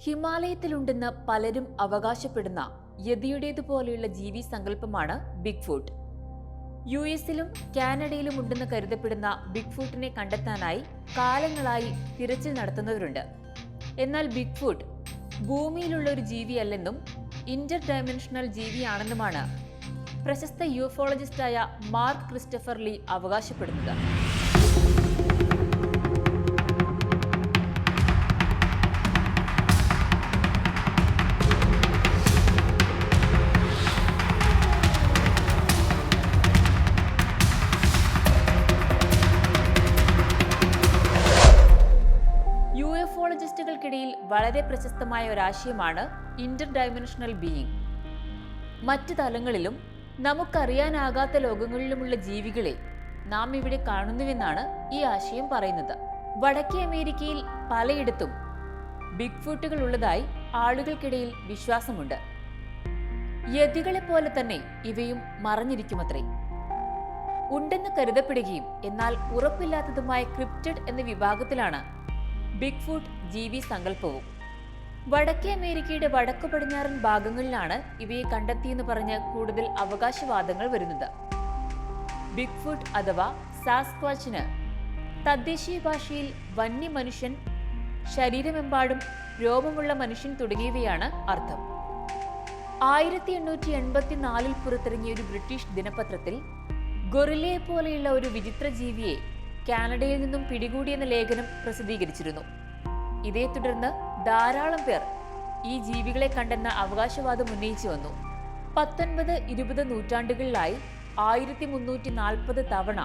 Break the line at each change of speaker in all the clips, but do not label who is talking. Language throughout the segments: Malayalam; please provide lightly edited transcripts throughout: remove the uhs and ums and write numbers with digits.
ഹിമാലയത്തിലുണ്ടെന്ന് പലരും അവകാശപ്പെടുന്ന യതിയുടേതുപോലെയുള്ള ജീവി സങ്കല്പമാണ് ബിഗ്ഫുട്ട്. യുഎസിലും കാനഡയിലും ഉണ്ടെന്ന് കരുതപ്പെടുന്ന ബിഗ്ഫുട്ടിനെ കണ്ടെത്താനായി കാലങ്ങളായി തിരച്ചിൽ നടത്തുന്നവരുണ്ട്. എന്നാൽ ബിഗ്ഫുട്ട് ഭൂമിയിലുള്ള ഒരു ജീവിയല്ലെന്നും ഇന്റർ ഡയമെൻഷണൽ ജീവിയാണെന്നുമാണ് പ്രശസ്ത യുഫോളജിസ്റ്റായ മാർക്ക് ക്രിസ്റ്റഫർ ലീ അവകാശപ്പെടുന്നത്. യുഎഫോളജിസ്റ്റുകൾക്കിടയിൽ വളരെ പ്രശസ്തമായ ഒരാശയമാണ് ഇന്റർ ഡയമെൻഷണൽ ബീയിങ്. മറ്റ് തലങ്ങളിലും നമുക്കറിയാനാകാത്ത ലോകങ്ങളിലുമുള്ള ജീവികളെ നാം ഇവിടെ കാണുന്നുവെന്നാണ് ഈ ആശയം പറയുന്നത്. വടക്കേ അമേരിക്കയിൽ പലയിടത്തും ബിഗ്ഫുട്ടുകൾ ഉള്ളതായി ആളുകൾക്കിടയിൽ വിശ്വാസമുണ്ട്. യതികളെപ്പോലെ തന്നെ ഇവയും മറഞ്ഞിരിക്കുമത്രേ. ഉണ്ടെന്ന് കരുതപ്പെടുകയും എന്നാൽ ഉറപ്പില്ലാത്തതുമായ ക്രിപ്റ്റിഡ് എന്ന വിഭാഗത്തിലാണ് ബിഗ്ഫുട്ട് ജീവി സങ്കല്പവും. വടക്കേ അമേരിക്കയുടെ വടക്കു പടിഞ്ഞാറൻ ഭാഗങ്ങളിലാണ് ഇവയെ കണ്ടെത്തിയെന്ന് പറഞ്ഞ് കൂടുതൽ അവകാശവാദങ്ങൾ വരുന്നത്. ബിഗ്ഫുട്ട് അഥവാ സാസ്ക്വാച്ചിന് തദ്ദേശീയ ഭാഷയിൽ വന്യമനുഷ്യൻ, ശരീരമെമ്പാടും രോമമുള്ള മനുഷ്യൻ തുടങ്ങിയവയാണ് അർത്ഥം. 1884 പുറത്തിറങ്ങിയ ഒരു ബ്രിട്ടീഷ് ദിനപത്രത്തിൽ ഗൊറില്ലയെ പോലെയുള്ള ഒരു വിചിത്ര ജീവിയെ കാനഡയിൽ നിന്നും പിടികൂടിയെന്ന ലേഖനം പ്രസിദ്ധീകരിച്ചിരുന്നു. ഇതേ തുടർന്ന് ധാരാളം പേർ ഈ ജീവികളെ കണ്ടെന്ന അവകാശവാദം ഉന്നയിച്ചു വന്നു. 19-20 നൂറ്റാണ്ടുകളിലായി 1340 തവണ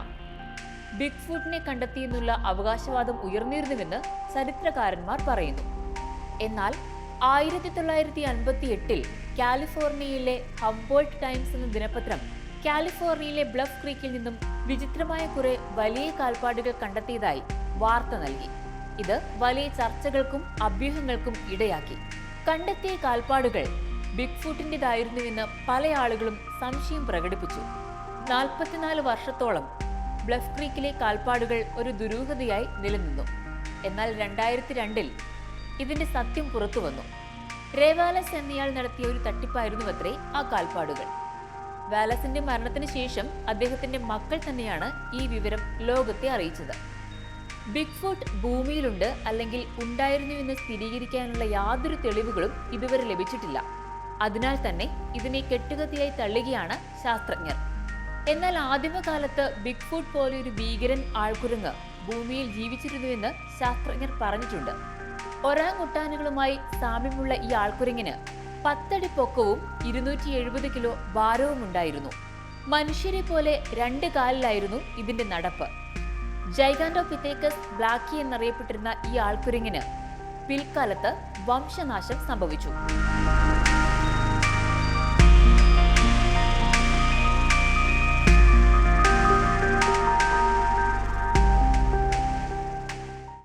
ബിഗ്ഫുട്ടിനെ കണ്ടെത്തിയെന്നുള്ള അവകാശവാദം ഉയർന്നിരുന്നുവെന്ന് ചരിത്രകാരന്മാർ പറയുന്നു. എന്നാൽ 1958 കാലിഫോർണിയയിലെ ഹംബോൾട്ട് ടൈംസ് എന്ന ദിനപത്രം കാലിഫോർണിയയിലെ ബ്ലഫ് ക്രീക്കിൽ നിന്നും വിചിത്രമായ കുറെ വലിയ കാൽപ്പാടുകൾ കണ്ടെത്തിയതായി വാർത്ത നൽകി. ഇത് വലിയ ചർച്ചകൾക്കും അഭ്യൂഹങ്ങൾക്കും ഇടയാക്കി. കണ്ടെത്തിയ കാൽപ്പാടുകൾ ബിഗ്ഫുട്ടിൻ്റെതായിരുന്നുവെന്ന് പല ആളുകളും സംശയം പ്രകടിപ്പിച്ചു. 44 വർഷത്തോളം ബ്ലഫ് ക്രീക്കിലെ കാൽപ്പാടുകൾ ഒരു ദുരൂഹതയായി നിലനിന്നു. എന്നാൽ 2002 ഇതിന്റെ സത്യം പുറത്തു വന്നു. റേവാലസ് എന്നയാൾ നടത്തിയ ഒരു തട്ടിപ്പായിരുന്നുവത്രേ ആ കാൽപ്പാടുകൾ. വാലസിന്റെ മരണത്തിന് ശേഷം അദ്ദേഹത്തിന്റെ മക്കൾ തന്നെയാണ് ഈ വിവരം ലോകത്തെ അറിയിച്ചത്. ബിഗ്ഫുട്ട് ഭൂമിയിലുണ്ട് അല്ലെങ്കിൽ ഉണ്ടായിരുന്നുവെന്ന് സ്ഥിരീകരിക്കാനുള്ള യാതൊരു തെളിവുകളും ഇതുവരെ ലഭിച്ചിട്ടില്ല. അതിനാൽ തന്നെ ഇതിനെ കെട്ടുകഥയായി തള്ളുകയാണ് ശാസ്ത്രജ്ഞർ. എന്നാൽ ആദിമകാലത്ത് ബിഗ്ഫുട്ട് പോലെ ഒരു ഭീകരൻ ആൾക്കുരങ്ങ് ഭൂമിയിൽ ജീവിച്ചിരുന്നുവെന്ന് ശാസ്ത്രജ്ഞർ പറഞ്ഞിട്ടുണ്ട്. ഒറാങ്ങുട്ടാനുകളുമായി സാമ്യമുള്ള ഈ ആൾക്കുരങ്ങിന് 10 അടി പൊക്കവും 270 കിലോ ഭാരവും ഉണ്ടായിരുന്നു. മനുഷ്യരെ പോലെ 2 കാലിലായിരുന്നു ഇതിന്റെ നടപ്പ്. ജൈഗാന്റോപിത്തേക്കസ് ബ്ലാക്കി എന്നറിയപ്പെട്ടിരുന്ന ഈ ആൾക്കുരങ്ങിന് പിൽക്കാലത്ത് വംശനാശം സംഭവിച്ചു.